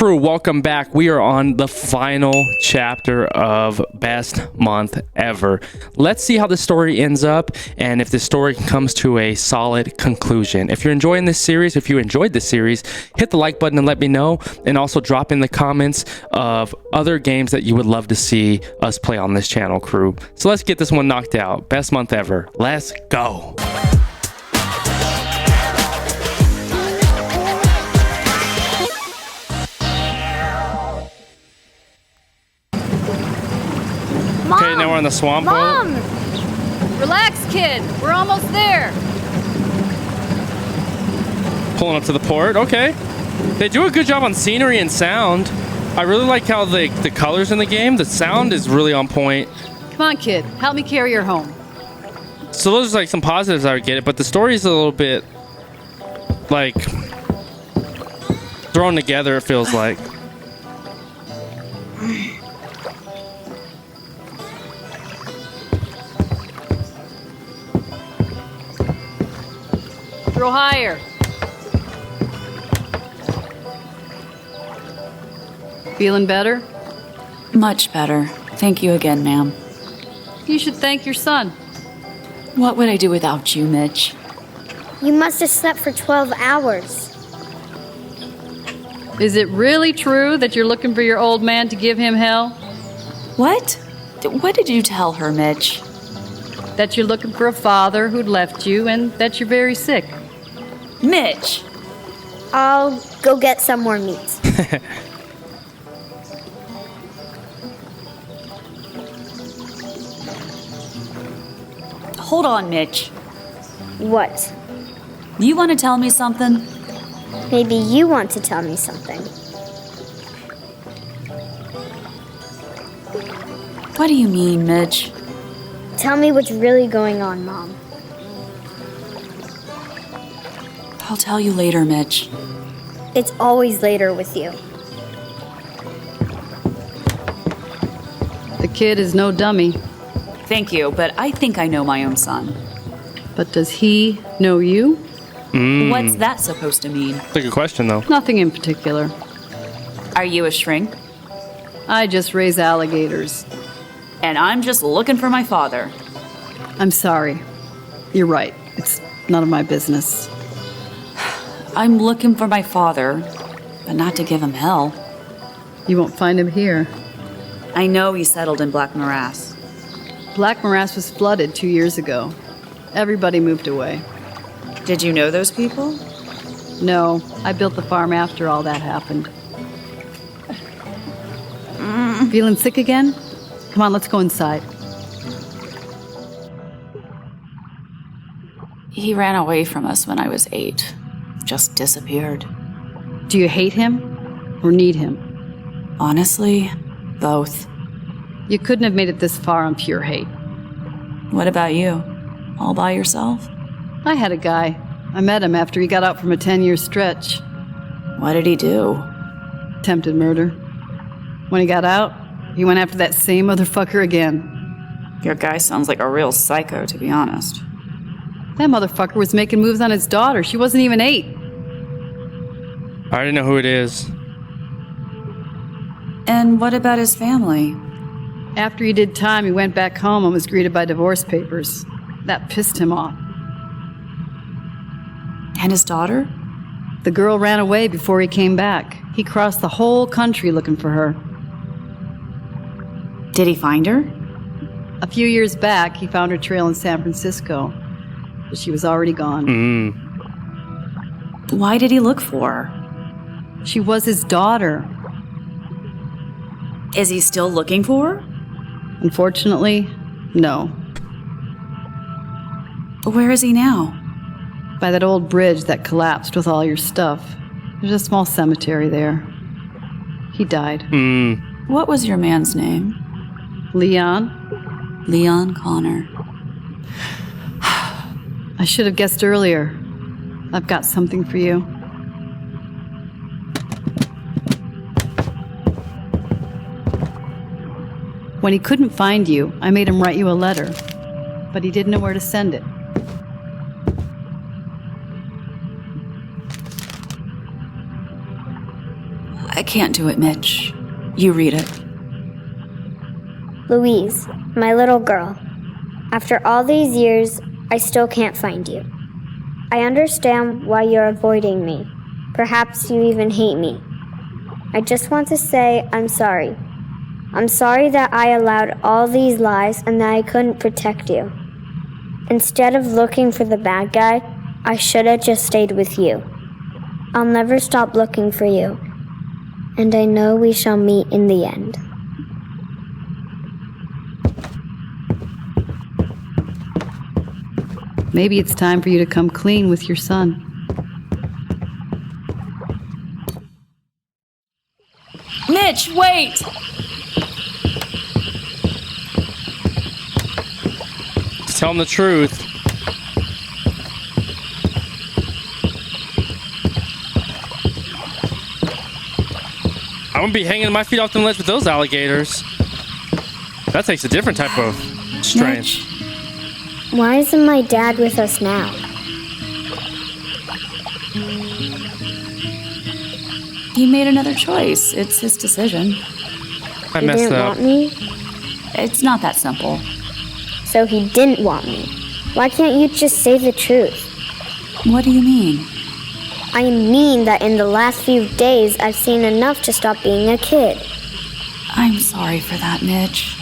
Crew, welcome back. We are on the final chapter of Best Month Ever. Let's see how the story ends up and if the story comes to a solid conclusion. If you're enjoying this series, if you enjoyed this series, hit the like button and let me know, and also drop in the comments of other games that you would love to see us play on this channel, crew. So let's get this one knocked out. Best month ever. Let's go. Okay, now we're on the swamp boat. Relax, kid. We're almost there. Pulling up to the port. Okay. They do a good job on scenery and sound. I really like how the colors in the game, the sound is really on point. Come on, kid. Help me carry her home. So those are like some positives I would get it, but the story is a little bit like thrown together, it feels like. Throw higher. Feeling better? Much better. Thank you again, ma'am. You should thank your son. What would I do without you, Mitch? You must have slept for 12 hours. Is it really true that you're looking for your old man to give him hell? What? What did you tell her, Mitch? That you're looking for a father who'd left you and that you're very sick. Mitch! I'll go get some more meat. Hold on, Mitch. What? You want to tell me something? Maybe you want to tell me something. What do you mean, Mitch? Tell me what's really going on, Mom. I'll tell you later, Mitch. It's always later with you. The kid is no dummy. Thank you, but I think I know my own son. But does he know you? What's that supposed to mean? That's a good question, though. Nothing in particular. Are you a shrink? I just raise alligators. And I'm just looking for my father. I'm sorry. You're right. It's none of my business. I'm looking for my father, but not to give him hell. You won't find him here. I know he settled in Black Morass. Black Morass was flooded 2 years ago. Everybody moved away. Did you know those people? No, I built the farm after all that happened. Feeling sick again? Come on, let's go inside. He ran away from us when I was 8. Just disappeared. Do you hate him or need him? Honestly, both. You couldn't have made it this far on pure hate. What about you? All by yourself? I had a guy. I met him after he got out from a 10-year stretch. What did he do? Attempted murder. When he got out, he went after that same motherfucker again. Your guy sounds like a real psycho, to be honest. That motherfucker was making moves on his daughter. She wasn't even 8. I already know who it is. And what about his family? After he did time, he went back home and was greeted by divorce papers. That pissed him off. And his daughter? The girl ran away before he came back. He crossed the whole country looking for her. Did he find her? A few years back, he found her trail in San Francisco. But she was already gone. Why did he look for her? She was his daughter. Is he still looking for her? Unfortunately, no. Where is he now? By that old bridge that collapsed with all your stuff. There's a small cemetery there. He died. What was your man's name? Leon? Leon Connor. I should have guessed earlier. I've got something for you. When he couldn't find you, I made him write you a letter, but he didn't know where to send it. I can't do it, Mitch. You read it. Louise, my little girl. After all these years, I still can't find you. I understand why you're avoiding me. Perhaps you even hate me. I just want to say I'm sorry. I'm sorry that I allowed all these lies and that I couldn't protect you. Instead of looking for the bad guy, I should have just stayed with you. I'll never stop looking for you. And I know we shall meet in the end. Maybe it's time for you to come clean with your son. Mitch, wait! Tell him the truth. I'm gonna be hanging my feet off the ledge with those alligators. That takes a different type of strength. Mitch. Why isn't my dad with us now? He made another choice. It's his decision. I He messed didn't up. want me, It's not that simple. so he didn't want me. Why can't you just say the truth? What do you mean? I mean that in the last few days, I've seen enough to stop being a kid. I'm sorry for that, Mitch.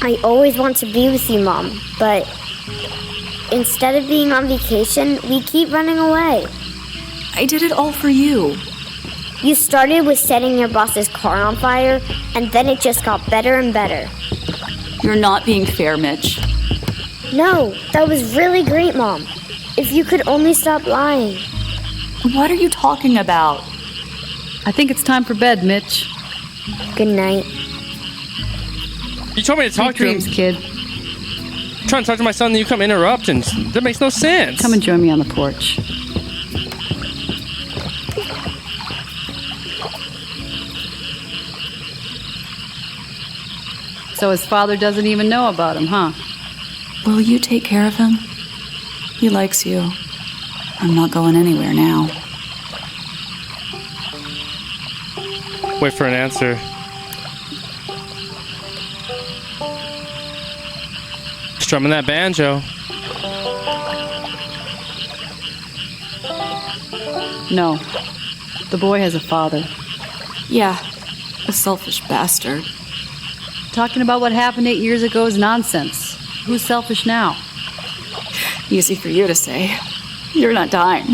I always want to be with you, Mom, but instead of being on vacation, we keep running away. I did it all for you. You started with setting your boss's car on fire, and then it just got better and better. You're not being fair, Mitch. No, that was really great, Mom. If you could only stop lying. What are you talking about? I think it's time for bed, Mitch. Good night. You told me to talk Sweet to him. dreams, kid. I'm trying to talk to my son, then you come interrupt, and that makes no sense. Come and join me on the porch. So his father doesn't even know about him, huh? Will you take care of him? He likes you. I'm not going anywhere now. Wait for an answer. Strumming that banjo. No. The boy has a father. Yeah, a selfish bastard. Talking about what happened 8 years ago is nonsense. Who's selfish now? Easy for you to say. You're not dying.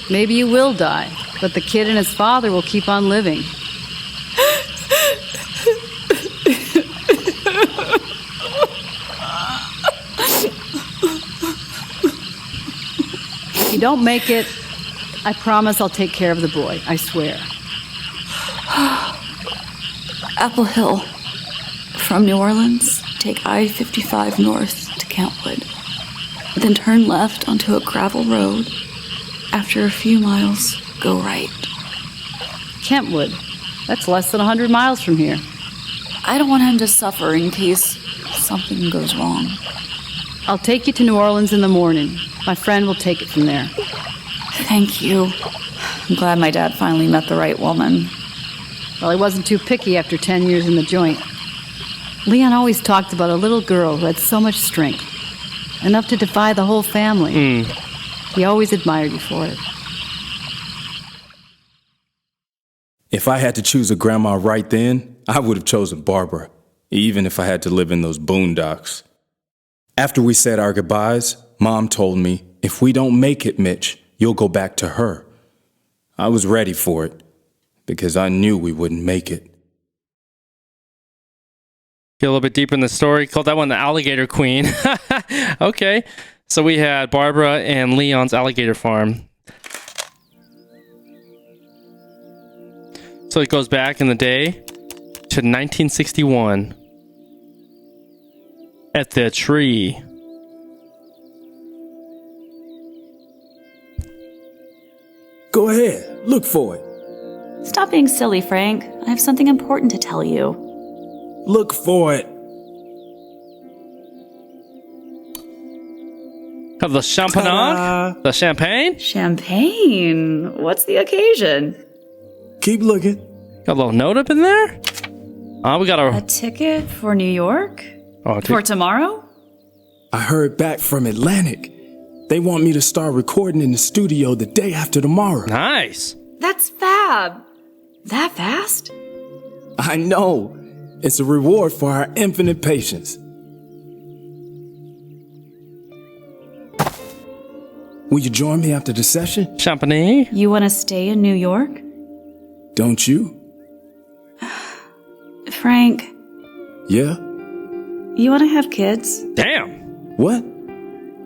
Maybe you will die, but the kid and his father will keep on living. If you don't make it, I promise I'll take care of the boy. I swear. Apple Hill. From New Orleans, take I-55 north to Kentwood. Then turn left onto a gravel road. After a few miles, go right. Kentwood. That's less than 100 miles from here. I don't want him to suffer in case something goes wrong. I'll take you to New Orleans in the morning. My friend will take it from there. Thank you. I'm glad my dad finally met the right woman. Well, he wasn't too picky after 10 years in the joint. Leon always talked about a little girl who had so much strength, enough to defy the whole family. He always admired you for it. If I had to choose a grandma right then, I would have chosen Barbara, even if I had to live in those boondocks. After we said our goodbyes, Mom told me, if we don't make it, Mitch, you'll go back to her. I was ready for it, because I knew we wouldn't make it. Get a little bit deeper in the story. Called that one the Alligator Queen. Okay. So we had Barbara and Leon's alligator farm. So it goes back in the day to 1961. At the tree. Go ahead, look for it. Stop being silly, Frank. I have something important to tell you. Look for it. Have the champagne? Ta-da. The champagne? Champagne? What's the occasion? Keep looking. Got a little note up in there? We got A ticket for New York? For tomorrow? I heard back from Atlantic. They want me to start recording in the studio the day after tomorrow. Nice. That's fab. That fast? I know. It's a reward for our infinite patience. Will you join me after the session? Champagne? You want to stay in New York? Don't you? Frank, Yeah? you want to have kids? Damn. What?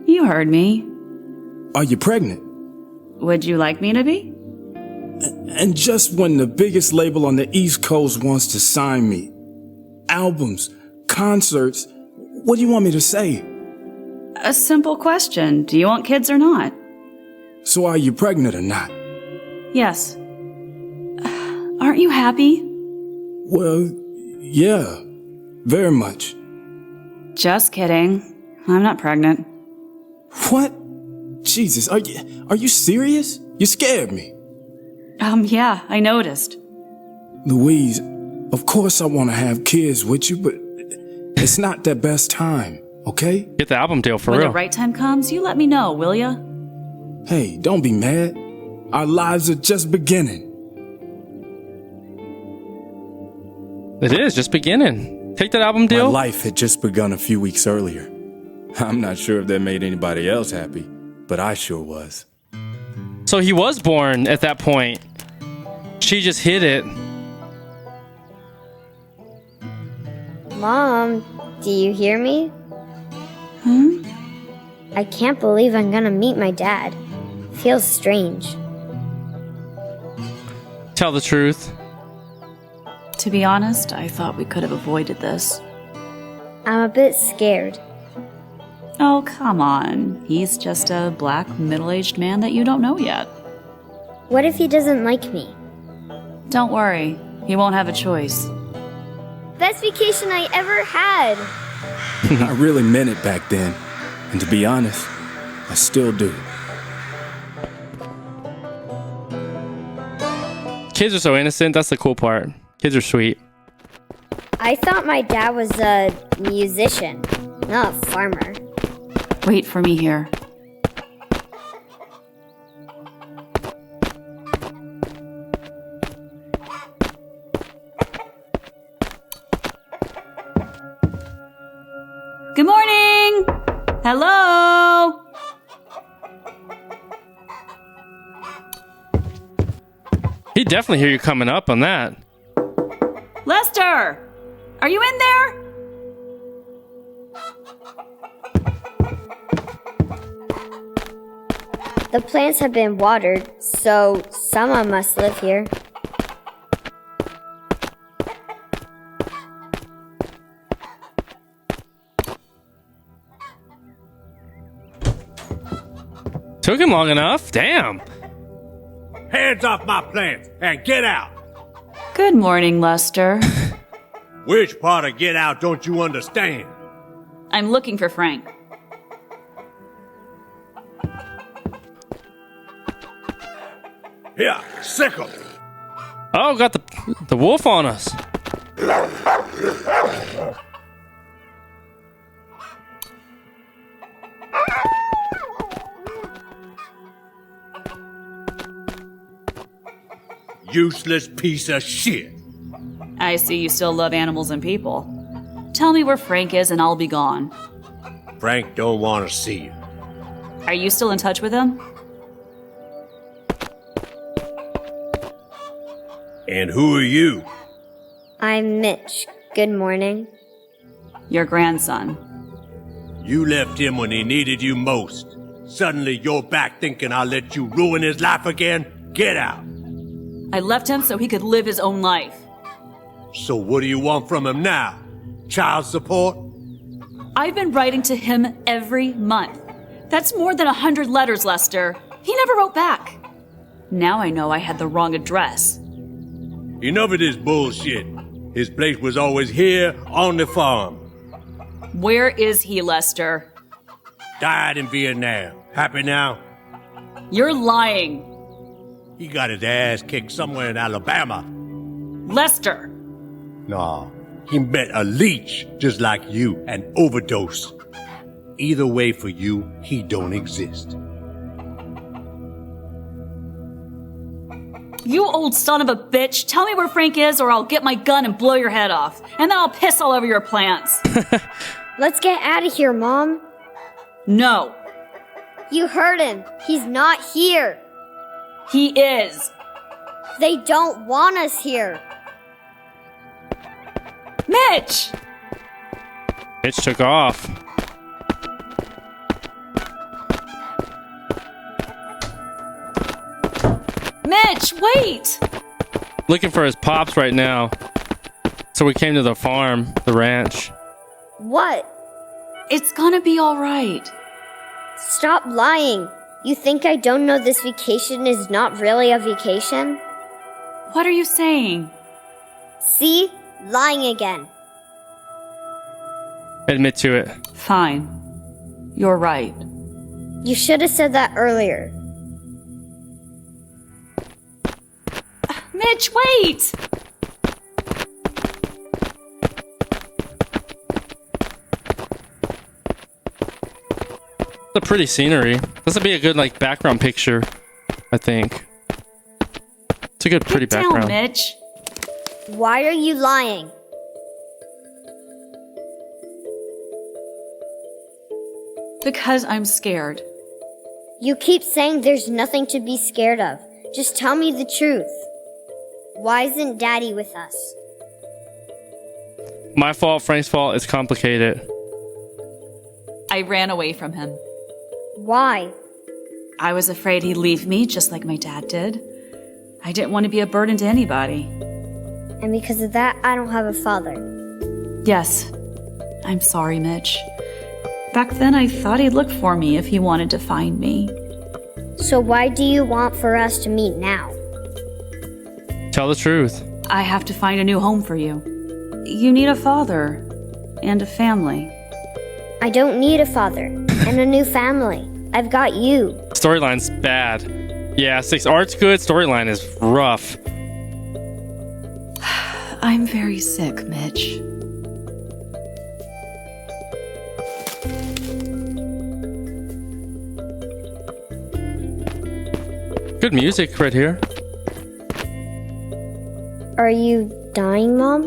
You heard me. Are you pregnant? Would you like me to be? And just when the biggest label on the East Coast wants to sign me, albums, concerts, what do you want me to say? A simple question. Do you want kids or not? So are you pregnant or not? Yes. Aren't you happy? Well, yeah, very much. Just kidding. I'm not pregnant. What? Jesus, are you serious? You scared me. Yeah, I noticed. Louise, of course I want to have kids with you, but it's not the best time, okay? Get the album deal for When real. the right time comes, you let me know, will ya? Hey, don't be mad. Our lives are just beginning. It is just beginning. Take that album My deal. life had just begun a few weeks earlier. I'm not sure if that made anybody else happy, but I sure was. So he was born at that point. She just hid it. Mom, do you hear me? Hmm? I can't believe I'm gonna meet my dad. Feels strange. Tell the truth. To be honest, I thought we could have avoided this. I'm a bit scared. Oh, come on. He's just a black, middle-aged man that you don't know yet. What if he doesn't like me? Don't worry. He won't have a choice. Best vacation I ever had. I really meant it back then, and to be honest, I still do. Kids are so innocent. That's the cool part. Kids are sweet. I thought my dad was a musician, not a farmer. Wait for me here. Good morning! Hello! He'd definitely hear you coming up on that. Lester! Are you in there? The plants have been watered, so someone must live here. Took him long enough. Damn. Hands off my plants and get out! Good morning, Lester. Which part of get out don't you understand? I'm looking for Frank. Here, sick 'em. Oh, got the wolf on us. Useless piece of shit. I see you still love animals and people. Tell me where Frank is and I'll be gone. Frank don't want to see you. Are you still in touch with him? And who are you? I'm Mitch. Good morning. Your grandson. You left him when he needed you most. Suddenly you're back thinking I'll let you ruin his life again? Get out. I left him so he could live his own life. So what do you want from him now? Child support? I've been writing to him every month. That's more than 100 letters, Lester. He never wrote back. Now I know I had the wrong address. Enough of this bullshit. His place was always here on the farm. Where is he, Lester? Died in Vietnam. Happy now? You're lying. He got his ass kicked somewhere in Alabama. Lester. Nah, he met a leech just like you and overdosed. Either way for you, he don't exist. You old son of a bitch, tell me where Frank is or I'll get my gun and blow your head off. And then I'll piss all over your plants. Let's get out of here, Mom. No. You heard him. He's not here. He is. They don't want us here. Mitch! Mitch took off. Mitch, wait! Looking for his pops right now. So we came to the farm, the ranch. What? It's gonna be alright. Stop lying. You think I don't know this vacation is not really a vacation? What are you saying? See? Lying again. Admit to it. Fine. You're right. You should have said that earlier. Mitch, wait! It's a pretty scenery. This would be a good like background picture, I think. It's a good pretty Get background. down, Mitch. Why are you lying? Because I'm scared. You keep saying there's nothing to be scared of. Just tell me the truth. Why isn't Daddy with us? My fault, Frank's fault. It's complicated. I ran away from him. Why? I was afraid he'd leave me just like my dad did. I didn't want to be a burden to anybody. And because of that, I don't have a father. Yes. I'm sorry, Mitch. Back then, I thought he'd look for me if he wanted to find me. So why do you want for us to meet now? Tell the truth. I have to find a new home for you. You need a father and a family. I don't need a father and a new family. I've got you. Storyline's bad. Yeah, 6 art's good. Storyline is rough. I'm very sick, Mitch. Good music right here. Are you dying, Mom?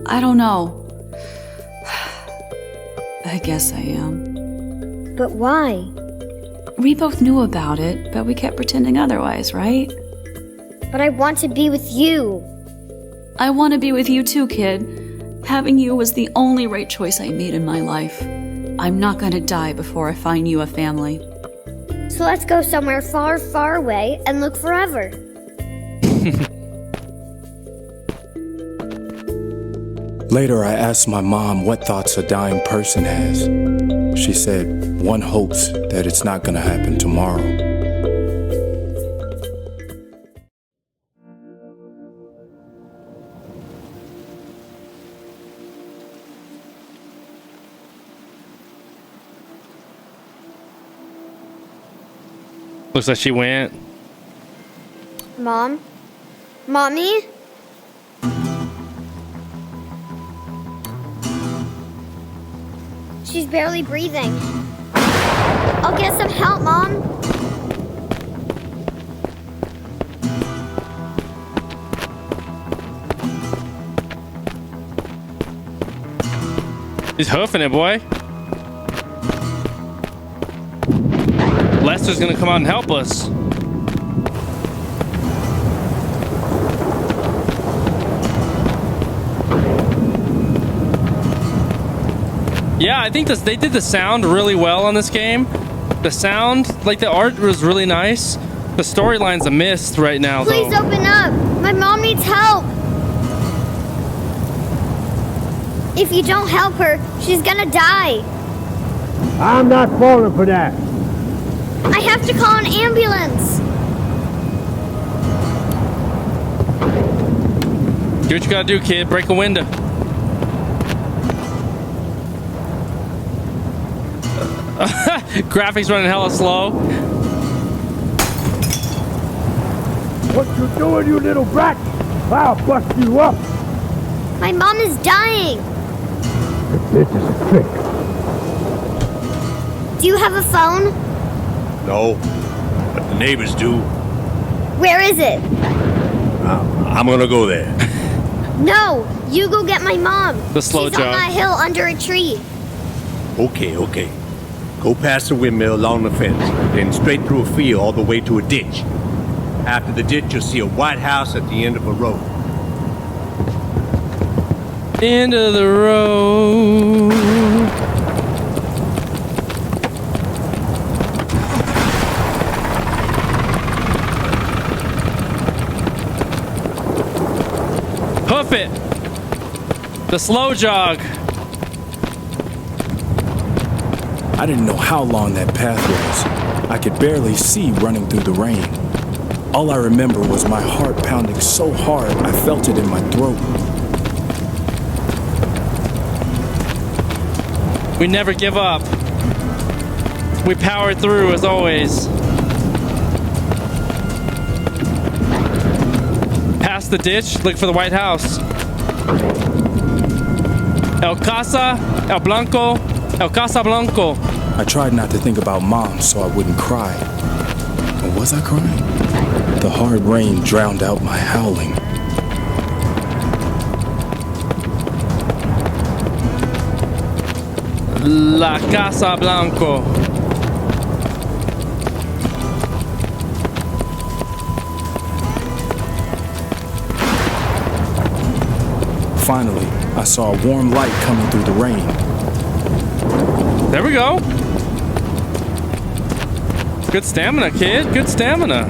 I don't know. I guess I am. But why? We both knew about it, but we kept pretending otherwise, right? But I want to be with you. I want to be with you too, kid. Having you was the only right choice I made in my life. I'm not gonna die before I find you a family. So let's go somewhere far, far away and look forever. Later, I asked my mom what thoughts a dying person has. She said, one hopes that it's not gonna happen tomorrow. Looks like she went. Mom? Mommy? She's barely breathing. I'll get some help, Mom. He's hoofing it, boy. Lester's gonna come out and help us. Yeah, I think they did the sound really well on this game. The sound, like the art was really nice. The storyline's a miss right now, Please though. open up. My mom needs help. If you don't help her, she's gonna die. I'm not falling for that. I have to call an ambulance. Do what you gotta do, kid. Break a window. Graphics running hella slow. What you doing, you little brat? I'll bust you up. My mom is dying. This is a trick. Do you have a phone? No, but the neighbors do. Where is it? I'm gonna go there. No, you go get my mom. The slow She's on jog. that hill under a tree. Okay. Go past the windmill along the fence, then straight through a field all the way to a ditch. After the ditch, you'll see a white house at the end of a road. End of the road. Hoof it. The slow jog. I didn't know how long that path was. I could barely see running through the rain. All I remember was my heart pounding so hard I felt it in my throat. We never give up. We power through as always. Past the ditch, look for the White House. El Casa, El Blanco, El Casa Blanco. I tried not to think about Mom so I wouldn't cry. Or was I crying? The hard rain drowned out my howling. La Casa Blanco. Finally, I saw a warm light coming through the rain. There we go. Good stamina, kid. Good stamina.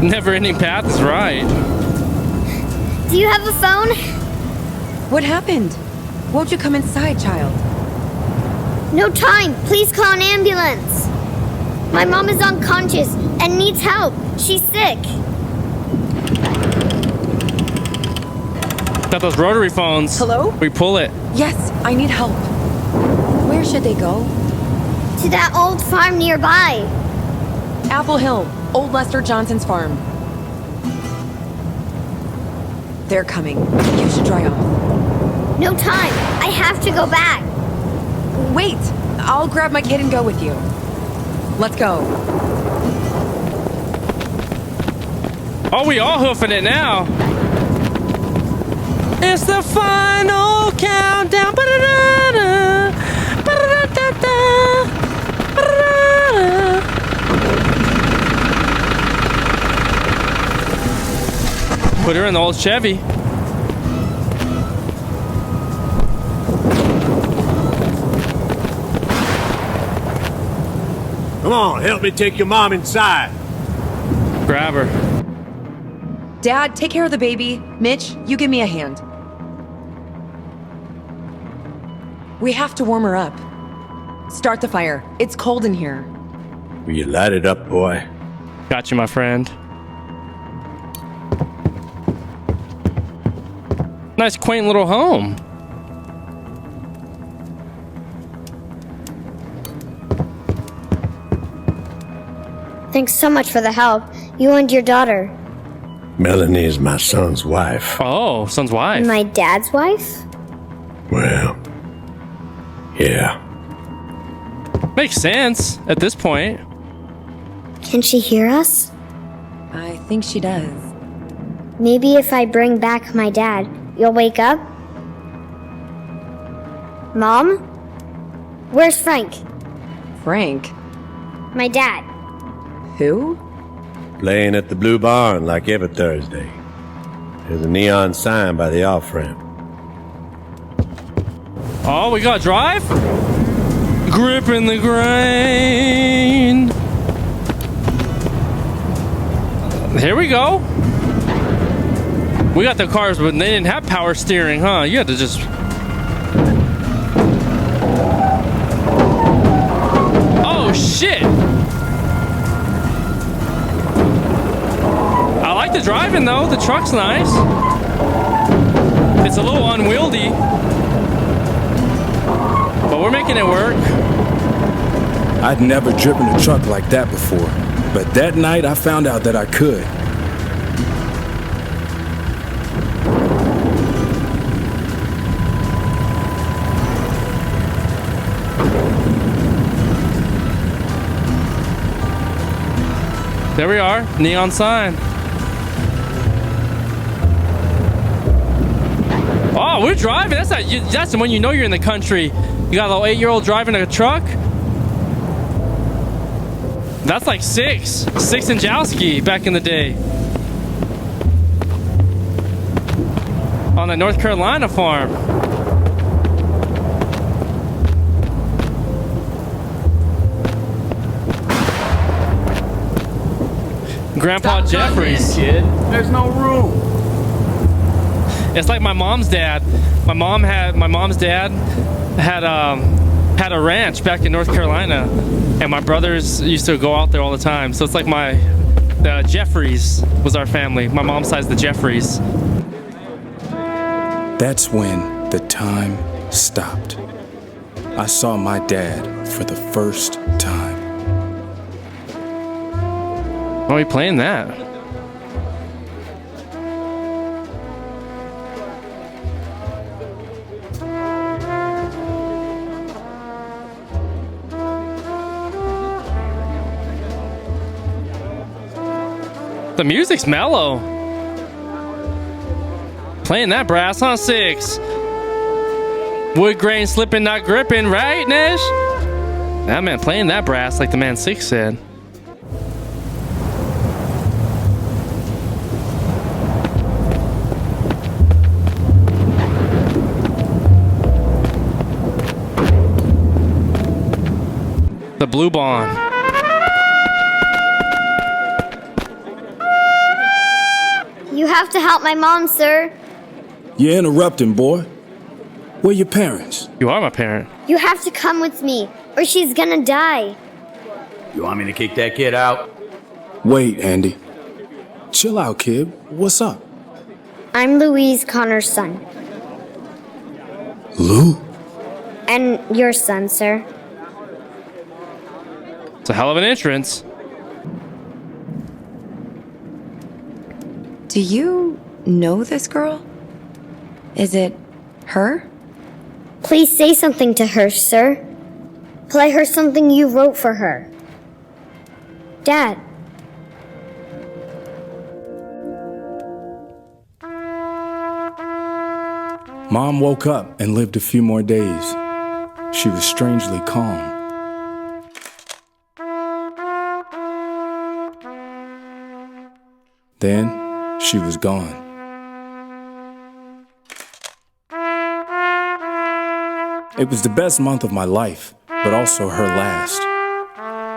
Never ending path is right. Do you have a phone? What happened? Won't you come inside, child? No time. Please call an ambulance. My mom is unconscious and needs help. She's sick. Got those rotary phones. Hello? We pull it. Yes, I need help. Where should they go? To that old farm nearby. Apple Hill, Old Lester Johnson's farm. They're coming. You should dry off. No time. I have to go back. Wait! I'll grab my kid and go with you. Let's go. Oh, we all hoofing it now. It's the final countdown. Ba-da-da-da. Ba-da-da-da-da. Ba-da-da-da. Put her in the old Chevy. Come on, help me take your mom inside. Grab her. Dad, take care of the baby. Mitch, you give me a hand. We have to warm her up. Start the fire. It's cold in here. Will you light it up, boy? Got you, my friend. Nice, quaint little home. Thanks so much for the help. You and your daughter. Melanie is my son's wife. Oh, son's wife. My dad's wife? Well, yeah. Makes sense at this point. Can she hear us? I think she does. Maybe if I bring back my dad, you'll wake up? Mom? Where's Frank? Frank? My dad. Who? Playing at the Blue Barn like every Thursday. There's a neon sign by the off-ramp. Oh, we got drive? Gripping the grain. Here we go. We got the cars, but they didn't have power steering, huh? You had to just... Oh, shit. I like the driving, though. The truck's nice. It's a little unwieldy. But we're making it work. I'd never driven a truck like that before, but that night I found out that I could. There we are, neon sign. Oh, we're driving. That's when you know you're in the country. You got a little 8-year-old driving a truck. That's like six in Jowski back in the day. On the North Carolina farm. Grandpa Jeffries. Kid, there's no room. It's like my mom's dad. My mom's dad had a ranch back in North Carolina, and my brothers used to go out there all the time. So it's like the Jeffries was our family. My mom's side's the Jeffries. That's when the time stopped. I saw my dad for the first time. Why are we playing that? The music's mellow. Playing that brass on 6. Wood grain slipping, not gripping, right, Nash? That man playing that brass like the man 6 said. The Blue Bond. You have to help my mom, sir. You're interrupting, boy. Where your parents? You are my parent. You have to come with me, or she's gonna die. You want me to kick that kid out? Wait, Andy. Chill out, kid. What's up? I'm Louise, Connor's son. Lou? And your son, sir. It's a hell of an entrance. Do you know this girl? Is it her? Please say something to her, sir. Play her something you wrote for her. Dad. Mom woke up and lived a few more days. She was strangely calm. Then, she was gone. It was the best month of my life, but also her last.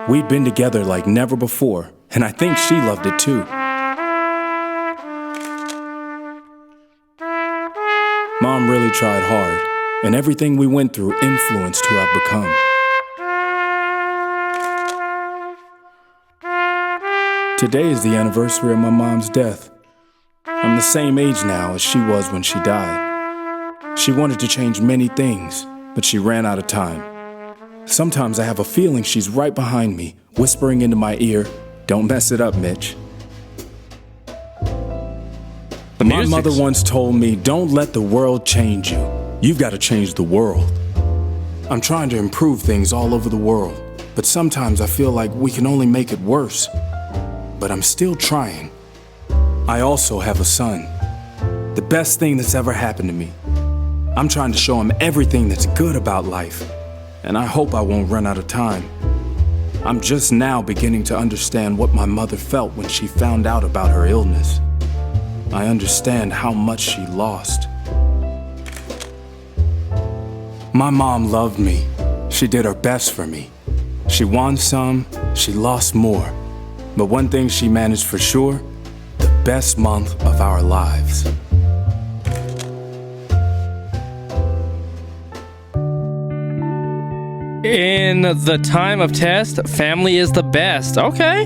We'd been together like never before, and I think she loved it too. Mom really tried hard, and everything we went through influenced who I've become. Today is the anniversary of my mom's death. I'm the same age now as she was when she died. She wanted to change many things, but she ran out of time. Sometimes I have a feeling she's right behind me, whispering into my ear, "Don't mess it up, Mitch." My mother once told me, "Don't let the world change you. You've got to change the world." I'm trying to improve things all over the world, but sometimes I feel like we can only make it worse. But I'm still trying. I also have a son. The best thing that's ever happened to me. I'm trying to show him everything that's good about life, and I hope I won't run out of time. I'm just now beginning to understand what my mother felt when she found out about her illness. I understand how much she lost. My mom loved me. She did her best for me. She won some, she lost more. But one thing she managed for sure, the best month of our lives. In the time of test, family is the best. Okay.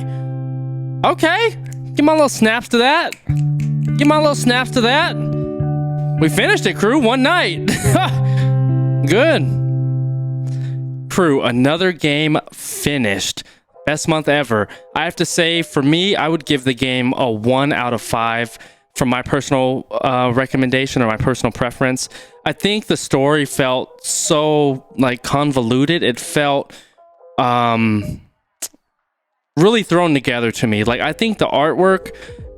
Give my little snaps to that. We finished it, crew. One night. Good. Crew, another game finished. Best month ever. I have to say, for me, I would give the game a 1 out of 5 from my personal recommendation or my personal preference. I think the story felt so like convoluted. It felt really thrown together to me. Like, I think the artwork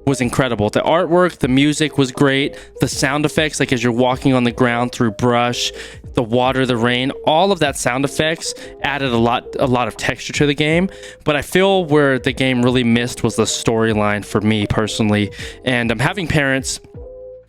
was incredible. The artwork, the music was great. The sound effects, like as you're walking on the ground through brush, the water, the rain, all of that sound effects added a lot of texture to the game. But I feel where the game really missed was the storyline for me personally. And I'm having parents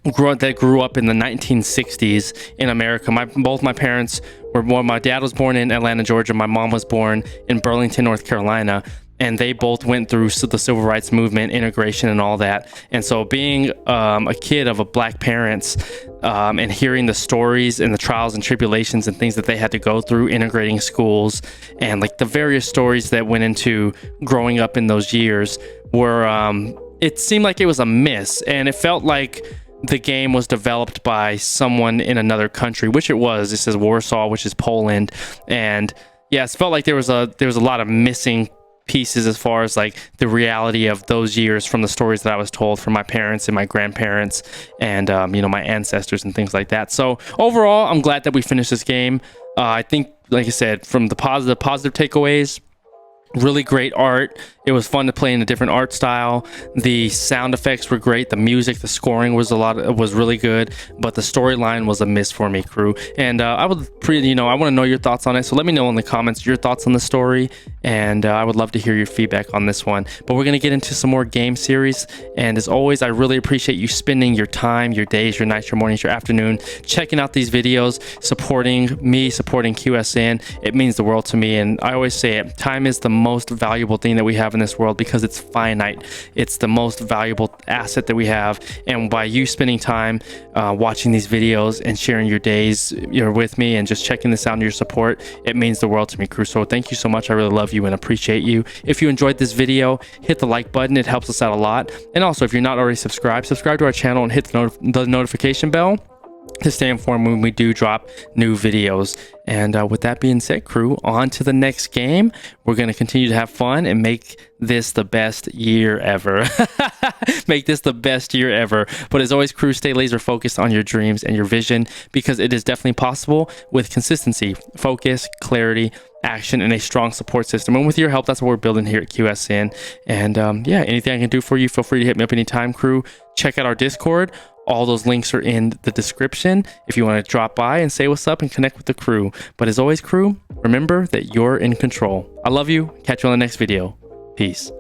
that grew up in the 1960s in America. Both my parents were born. My dad was born in Atlanta, Georgia. My mom was born in Burlington, North Carolina. And they both went through the civil rights movement, integration, and all that. And so being a kid of black parents and hearing the stories and the trials and tribulations and things that they had to go through integrating schools and like the various stories that went into growing up in those years were, it seemed like it was a miss. And it felt like the game was developed by someone in another country, which it was. This is Warsaw, which is Poland. And yes, it felt like there was a lot of missing pieces as far as like the reality of those years from the stories that I was told from my parents and my grandparents and you know, my ancestors and things like that. So overall, I'm glad that we finished this game. I think, like I said, from the positive takeaways, really great art. It was fun to play in a different art style. The sound effects were great. The music, the scoring was really good, but the storyline was a miss for me, crew. And I want to know your thoughts on it. So let me know in the comments your thoughts on the story, and I would love to hear your feedback on this one. But we're gonna get into some more game series, and as always, I really appreciate you spending your time, your days, your nights, your mornings, your afternoon, checking out these videos, supporting me, supporting QSN. It means the world to me, and I always say it, time is the most valuable thing that we have in this world because it's finite. It's the most valuable asset that we have, and by you spending time watching these videos and sharing your days with me and just checking this out and your support, it means the world to me, crew. So thank you so much. I really love you and appreciate you. If you enjoyed this video, hit the like button. It helps us out a lot. And also, if you're not already subscribed to our channel and hit the notification bell to stay informed when we do drop new videos. And with that being said, crew, on to the next game. We're going to continue to have fun and make this the best year ever. Make this the best year ever. But as always, crew, stay laser focused on your dreams and your vision, because it is definitely possible with consistency, focus, clarity, action, and a strong support system. And with your help, that's what we're building here at QSN. And yeah, anything I can do for you, feel free to hit me up anytime, crew. Check out our Discord. All those links are in the description if you want to drop by and say what's up and connect with the crew. But as always, crew, remember that you're in control. I love you. Catch you on the next video. Peace.